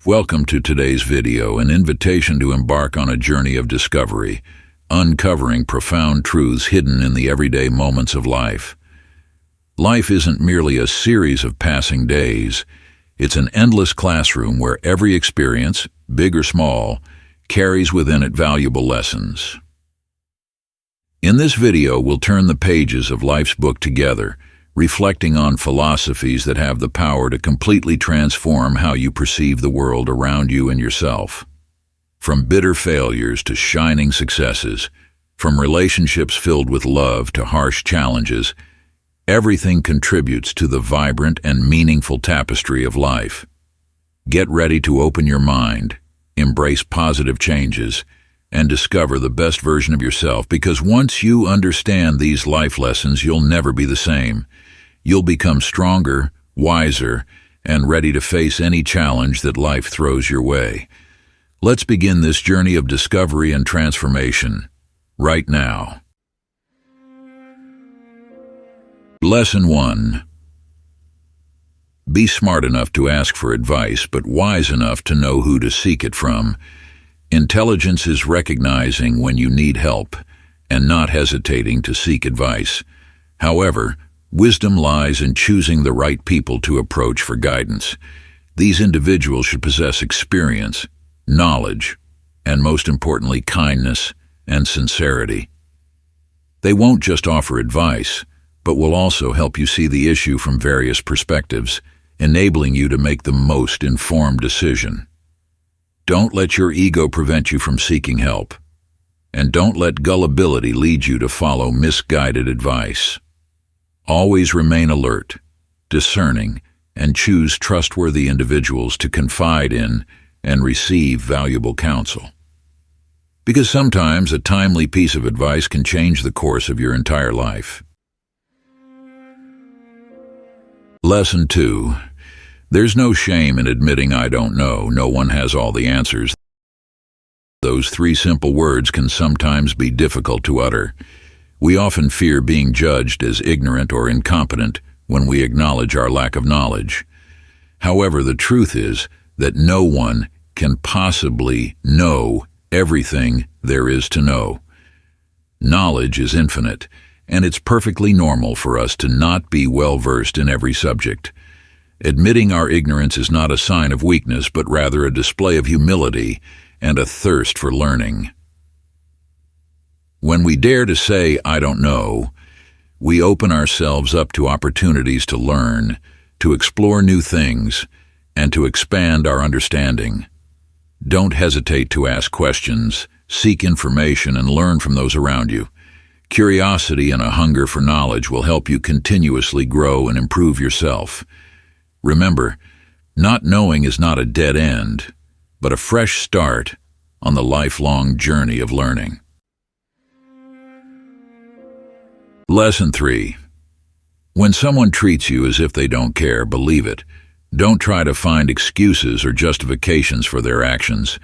Welcome to today's video, an invitation to embark on a journey of discovery, uncovering profound truths hidden in the everyday moments of life. Life isn't merely a series of passing days. It's an endless classroom where every experience, big or small, carries within it valuable lessons. In this video, we'll turn the pages of life's book together, reflecting on philosophies that have the power to completely transform how you perceive the world around you and yourself. From bitter failures to shining successes, from relationships filled with love to harsh challenges, everything contributes to the vibrant and meaningful tapestry of life. Get ready to open your mind, embrace positive changes, and discover the best version of yourself, because once you understand these life lessons, you'll never be the same. You'll become stronger, wiser, and ready to face any challenge that life throws your way. Let's begin this journey of discovery and transformation right now. Lesson 1. Be smart enough to ask for advice, but wise enough to know who to seek it from. Intelligence is recognizing when you need help and not hesitating to seek advice. However, wisdom lies in choosing the right people to approach for guidance. These individuals should possess experience, knowledge, and most importantly, kindness and sincerity. They won't just offer advice, but will also help you see the issue from various perspectives, enabling you to make the most informed decision. Don't let your ego prevent you from seeking help, and don't let gullibility lead you to follow misguided advice. Always remain alert, discerning, and choose trustworthy individuals to confide in and receive valuable counsel. Because sometimes a timely piece of advice can change the course of your entire life. Lesson 2. There's no shame in admitting I don't know. No one has all the answers. Those three simple words can sometimes be difficult to utter. We often fear being judged as ignorant or incompetent when we acknowledge our lack of knowledge. However, the truth is that no one can possibly know everything there is to know. Knowledge is infinite, and it's perfectly normal for us to not be well-versed in every subject. Admitting our ignorance is not a sign of weakness, but rather a display of humility and a thirst for learning. When we dare to say, I don't know, we open ourselves up to opportunities to learn, to explore new things, and to expand our understanding. Don't hesitate to ask questions, seek information, and learn from those around you. Curiosity and a hunger for knowledge will help you continuously grow and improve yourself. Remember, not knowing is not a dead end, but a fresh start on the lifelong journey of learning. Lesson 3. When someone treats you as if they don't care, believe it. Don't try to find excuses or justifications for their actions.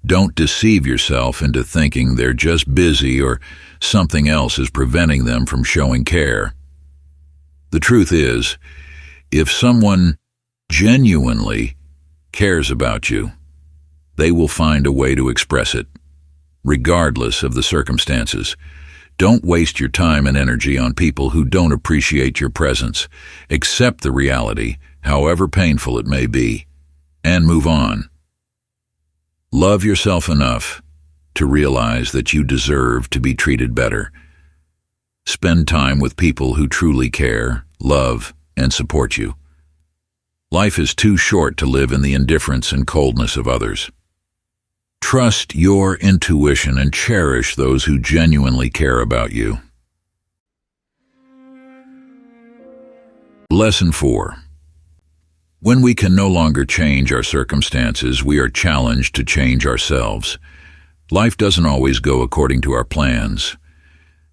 Don't deceive yourself into thinking they're just busy or something else is preventing them from showing care. The truth is, if someone genuinely cares about you, they will find a way to express it, regardless of the circumstances. Don't waste your time and energy on people who don't appreciate your presence. Accept the reality, however painful it may be, and move on. Love yourself enough to realize that you deserve to be treated better. Spend time with people who truly care, love, and support you. Life is too short to live in the indifference and coldness of others. Trust your intuition and cherish those who genuinely care about you. Lesson 4. When we can no longer change our circumstances, we are challenged to change ourselves. Life doesn't always go according to our plans.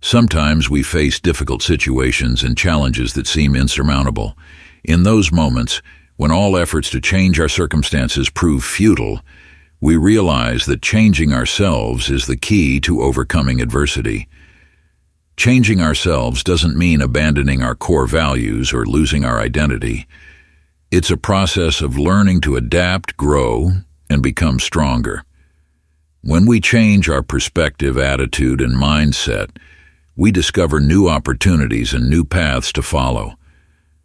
Sometimes we face difficult situations and challenges that seem insurmountable. In those moments, when all efforts to change our circumstances prove futile, we realize that changing ourselves is the key to overcoming adversity. Changing ourselves doesn't mean abandoning our core values or losing our identity. It's a process of learning to adapt, grow, and become stronger. When we change our perspective, attitude, and mindset, we discover new opportunities and new paths to follow.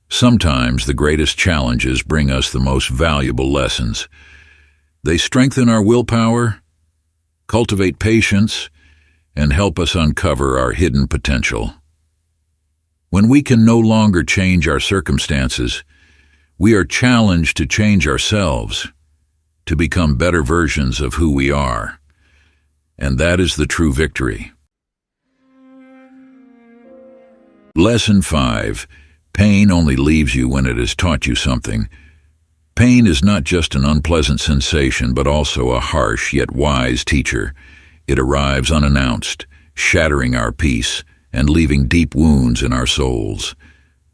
Sometimes the greatest challenges bring us the most valuable lessons. They strengthen our willpower, cultivate patience, and help us uncover our hidden potential. When we can no longer change our circumstances, we are challenged to change ourselves, to become better versions of who we are. And that is the true victory. Lesson 5. Pain only leaves you when it has taught you something. Pain is not just an unpleasant sensation, but also a harsh yet wise teacher. It arrives unannounced, shattering our peace and leaving deep wounds in our souls.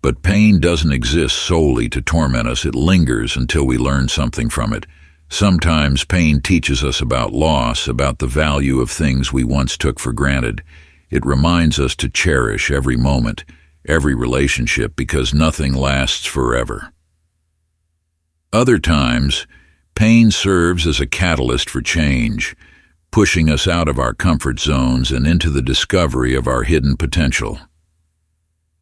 But pain doesn't exist solely to torment us. It lingers until we learn something from it. Sometimes pain teaches us about loss, about the value of things we once took for granted. It reminds us to cherish every moment, every relationship, because nothing lasts forever. Other times, pain serves as a catalyst for change, pushing us out of our comfort zones and into the discovery of our hidden potential.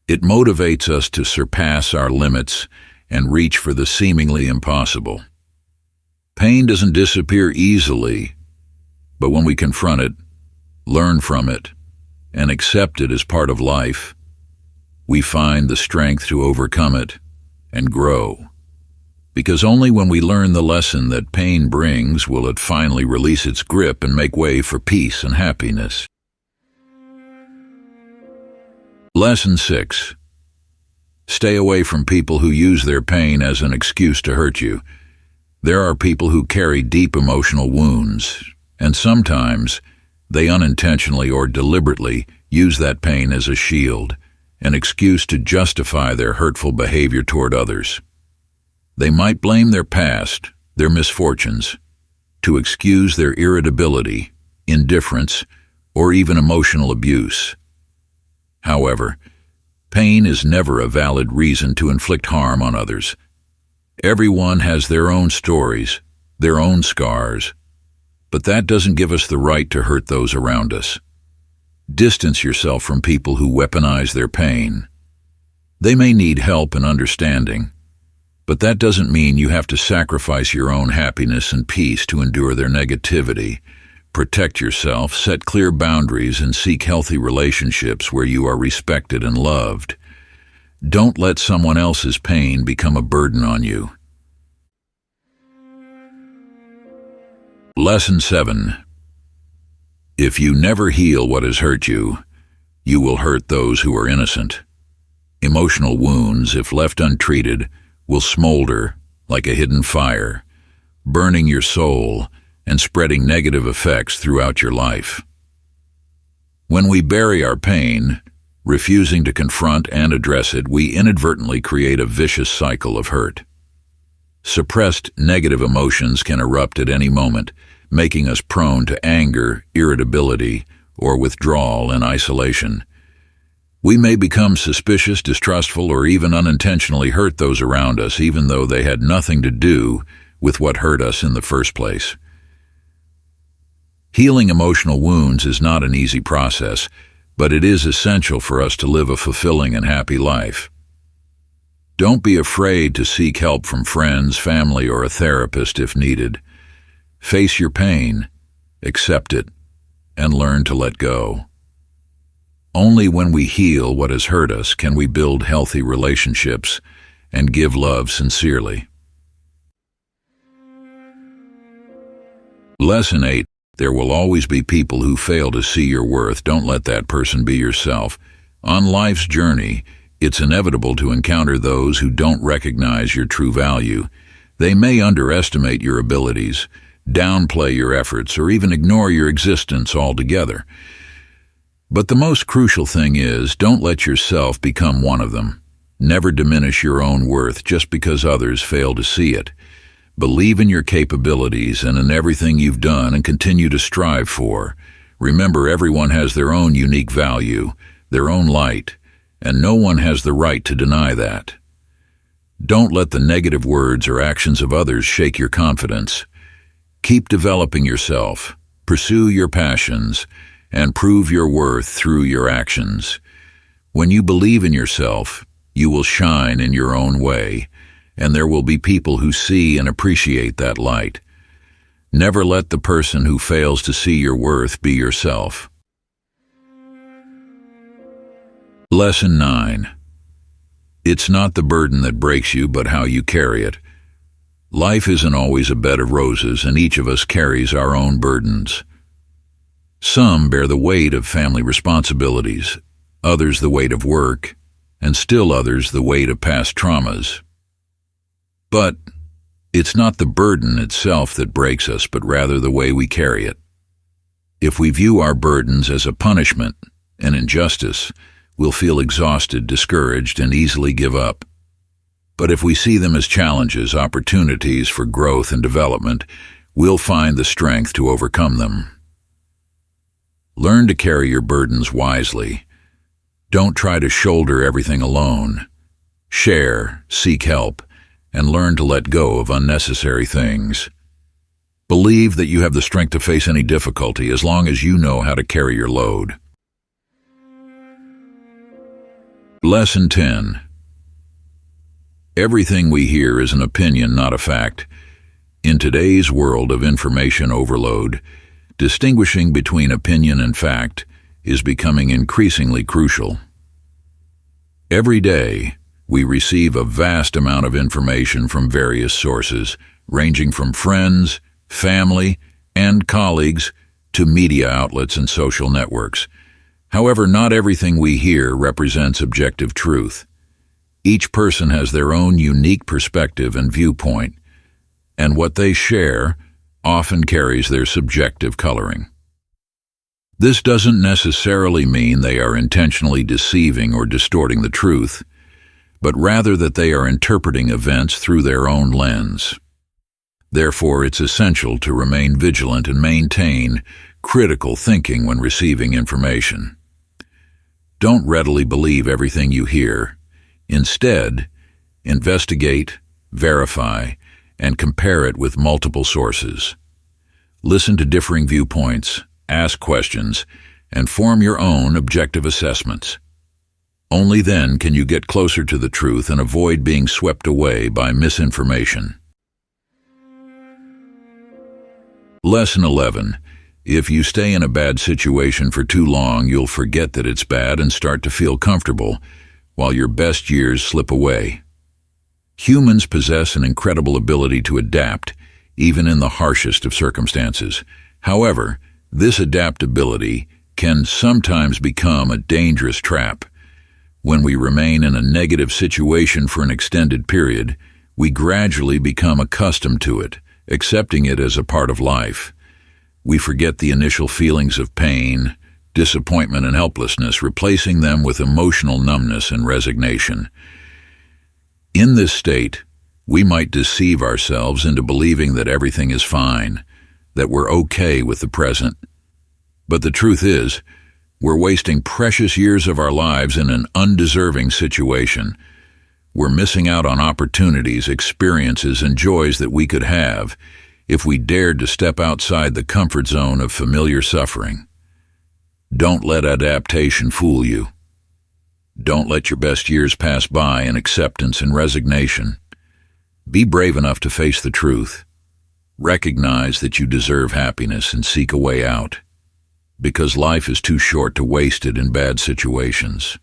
It motivates us to surpass our limits and reach for the seemingly impossible. Pain doesn't disappear easily, but when we confront it, learn from it, and accept it as part of life, we find the strength to overcome it and grow. Because only when we learn the lesson that pain brings will it finally release its grip and make way for peace and happiness. Lesson 6. Stay away from people who use their pain as an excuse to hurt you. There are people who carry deep emotional wounds, and sometimes they unintentionally or deliberately use that pain as a shield, an excuse to justify their hurtful behavior toward others. They might blame their past, their misfortunes, to excuse their irritability, indifference, or even emotional abuse. However, pain is never a valid reason to inflict harm on others. Everyone has their own stories, their own scars, but that doesn't give us the right to hurt those around us. Distance yourself from people who weaponize their pain. They may need help and understanding, but that doesn't mean you have to sacrifice your own happiness and peace to endure their negativity. Protect yourself, set clear boundaries, and seek healthy relationships where you are respected and loved. Don't let someone else's pain become a burden on you. Lesson 7. If you never heal what has hurt you, you will hurt those who are innocent. Emotional wounds, if left untreated, will smolder like a hidden fire, burning your soul and spreading negative effects throughout your life. When we bury our pain, refusing to confront and address it, we inadvertently create a vicious cycle of hurt. Suppressed negative emotions can erupt at any moment, making us prone to anger, irritability, or withdrawal and isolation. We may become suspicious, distrustful, or even unintentionally hurt those around us, even though they had nothing to do with what hurt us in the first place. Healing emotional wounds is not an easy process, but it is essential for us to live a fulfilling and happy life. Don't be afraid to seek help from friends, family, or a therapist if needed. Face your pain, accept it, and learn to let go. Only when we heal what has hurt us can we build healthy relationships and give love sincerely. Lesson 8. There will always be people who fail to see your worth. Don't let that person be yourself. On life's journey, it's inevitable to encounter those who don't recognize your true value. They may underestimate your abilities, downplay your efforts, or even ignore your existence altogether. But the most crucial thing is, don't let yourself become one of them. Never diminish your own worth just because others fail to see it. Believe in your capabilities and in everything you've done and continue to strive for. Remember, everyone has their own unique value, their own light, and no one has the right to deny that. Don't let the negative words or actions of others shake your confidence. Keep developing yourself, pursue your passions, and prove your worth through your actions. When you believe in yourself, you will shine in your own way, and there will be people who see and appreciate that light. Never let the person who fails to see your worth be yourself. Lesson 9. It's not the burden that breaks you, but how you carry it. Life isn't always a bed of roses, and each of us carries our own burdens. Some bear the weight of family responsibilities, others the weight of work, and still others the weight of past traumas. But it's not the burden itself that breaks us, but rather the way we carry it. If we view our burdens as a punishment, an injustice, we'll feel exhausted, discouraged, and easily give up. But if we see them as challenges, opportunities for growth and development, we'll find the strength to overcome them. Learn to carry your burdens wisely. Don't try to shoulder everything alone. Share, seek help, and learn to let go of unnecessary things. Believe that you have the strength to face any difficulty as long as you know how to carry your load. Lesson 10. Everything we hear is an opinion, not a fact. In today's world of information overload, distinguishing between opinion and fact is becoming increasingly crucial. Every day, we receive a vast amount of information from various sources, ranging from friends, family, and colleagues to media outlets and social networks. However, not everything we hear represents objective truth. Each person has their own unique perspective and viewpoint, and what they share often carries their subjective coloring. This doesn't necessarily mean they are intentionally deceiving or distorting the truth, but rather that they are interpreting events through their own lens. Therefore, it's essential to remain vigilant and maintain critical thinking when receiving information. Don't readily believe everything you hear. Instead, investigate, verify, and compare it with multiple sources. Listen to differing viewpoints, ask questions, and form your own objective assessments. Only then can you get closer to the truth and avoid being swept away by misinformation. Lesson 11. If you stay in a bad situation for too long, you'll forget that it's bad and start to feel comfortable, while your best years slip away. Humans possess an incredible ability to adapt, even in the harshest of circumstances. However, this adaptability can sometimes become a dangerous trap. When we remain in a negative situation for an extended period, we gradually become accustomed to it, accepting it as a part of life. We forget the initial feelings of pain, disappointment, and helplessness, replacing them with emotional numbness and resignation. In this state, we might deceive ourselves into believing that everything is fine, that we're okay with the present. But the truth is, we're wasting precious years of our lives in an undeserving situation. We're missing out on opportunities, experiences, and joys that we could have if we dared to step outside the comfort zone of familiar suffering. Don't let adaptation fool you. Don't let your best years pass by in acceptance and resignation. Be brave enough to face the truth. Recognize that you deserve happiness and seek a way out, because life is too short to waste it in bad situations.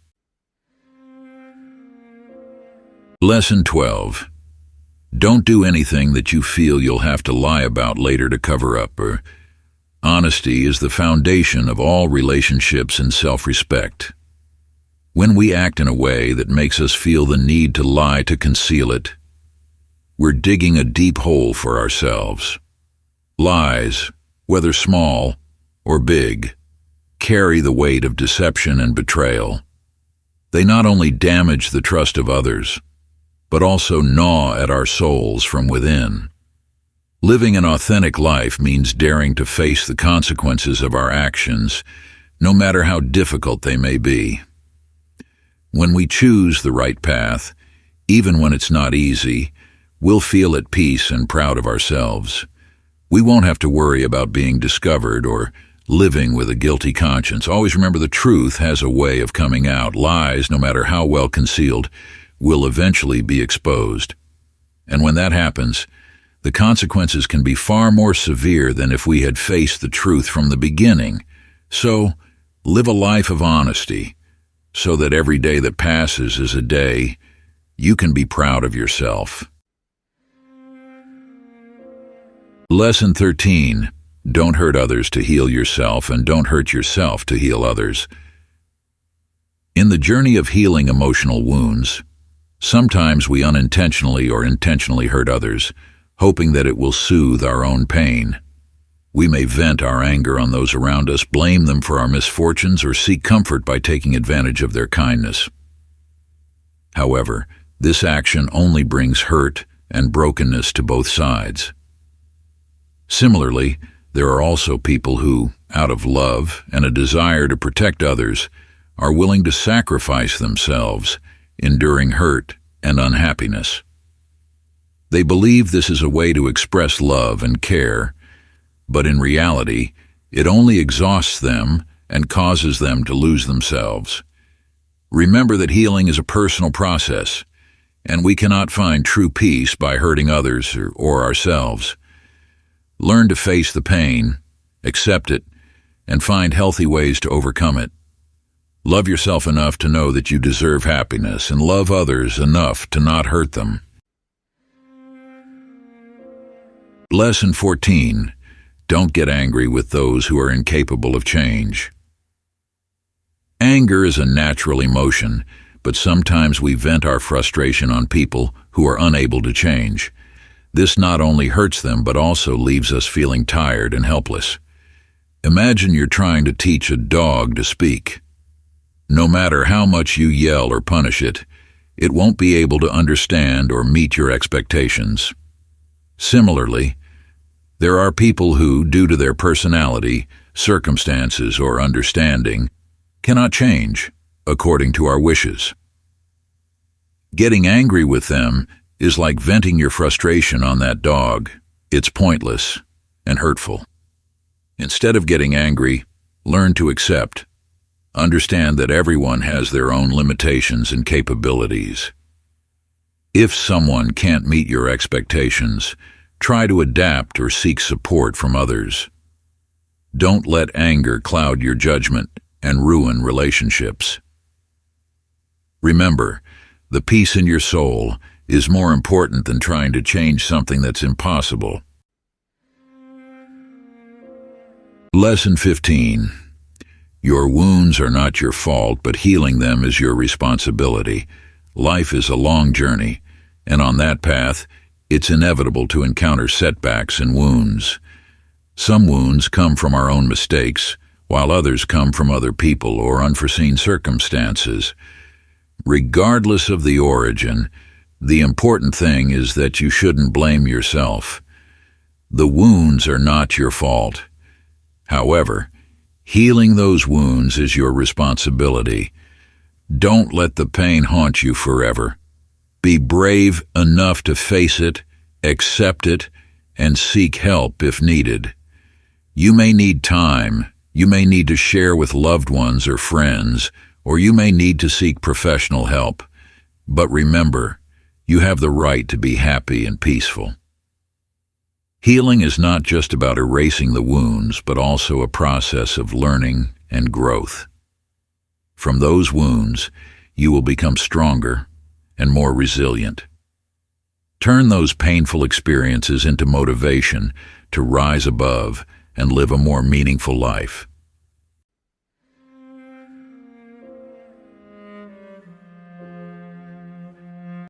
Lesson 12. Don't do anything that you feel you'll have to lie about later to cover up. Honesty is the foundation of all relationships and self-respect. When we act in a way that makes us feel the need to lie to conceal it, we're digging a deep hole for ourselves. Lies, whether small or big, carry the weight of deception and betrayal. They not only damage the trust of others, but also gnaw at our souls from within. Living an authentic life means daring to face the consequences of our actions, no matter how difficult they may be. When we choose the right path, even when it's not easy, we'll feel at peace and proud of ourselves. We won't have to worry about being discovered or living with a guilty conscience. Always remember, the truth has a way of coming out. Lies, no matter how well concealed, will eventually be exposed. And when that happens, the consequences can be far more severe than if we had faced the truth from the beginning. So, live a life of honesty, so that every day that passes is a day you can be proud of yourself. Lesson 13. Don't hurt others to heal yourself, and don't hurt yourself to heal others. In the journey of healing emotional wounds, sometimes we unintentionally or intentionally hurt others, hoping that it will soothe our own pain. We may vent our anger on those around us, blame them for our misfortunes, or seek comfort by taking advantage of their kindness. However, this action only brings hurt and brokenness to both sides. Similarly, there are also people who, out of love and a desire to protect others, are willing to sacrifice themselves, enduring hurt and unhappiness. They believe this is a way to express love and care, but in reality, it only exhausts them and causes them to lose themselves. Remember that healing is a personal process, and we cannot find true peace by hurting others or ourselves. Learn to face the pain, accept it, and find healthy ways to overcome it. Love yourself enough to know that you deserve happiness, and love others enough to not hurt them. Lesson 14. Don't get angry with those who are incapable of change. Anger is a natural emotion, but sometimes we vent our frustration on people who are unable to change. This not only hurts them, but also leaves us feeling tired and helpless. Imagine you're trying to teach a dog to speak. No matter how much you yell or punish it, it won't be able to understand or meet your expectations. Similarly, there are people who, due to their personality, circumstances, or understanding, cannot change according to our wishes. Getting angry with them is like venting your frustration on that dog. It's pointless and hurtful. Instead of getting angry, learn to accept. Understand that everyone has their own limitations and capabilities. If someone can't meet your expectations, try to adapt or seek support from others. Don't let anger cloud your judgment and ruin relationships. Remember, the peace in your soul is more important than trying to change something that's impossible. Lesson 15. Your wounds are not your fault, but healing them is your responsibility. Life is a long journey, and on that path, it's inevitable to encounter setbacks and wounds. Some wounds come from our own mistakes, while others come from other people or unforeseen circumstances. Regardless of the origin, the important thing is that you shouldn't blame yourself. The wounds are not your fault. However, healing those wounds is your responsibility. Don't let the pain haunt you forever. Be brave enough to face it, accept it, and seek help if needed. You may need time, you may need to share with loved ones or friends, or you may need to seek professional help. But remember, you have the right to be happy and peaceful. Healing is not just about erasing the wounds, but also a process of learning and growth. From those wounds, you will become stronger and more resilient. Turn those painful experiences into motivation to rise above and live a more meaningful life.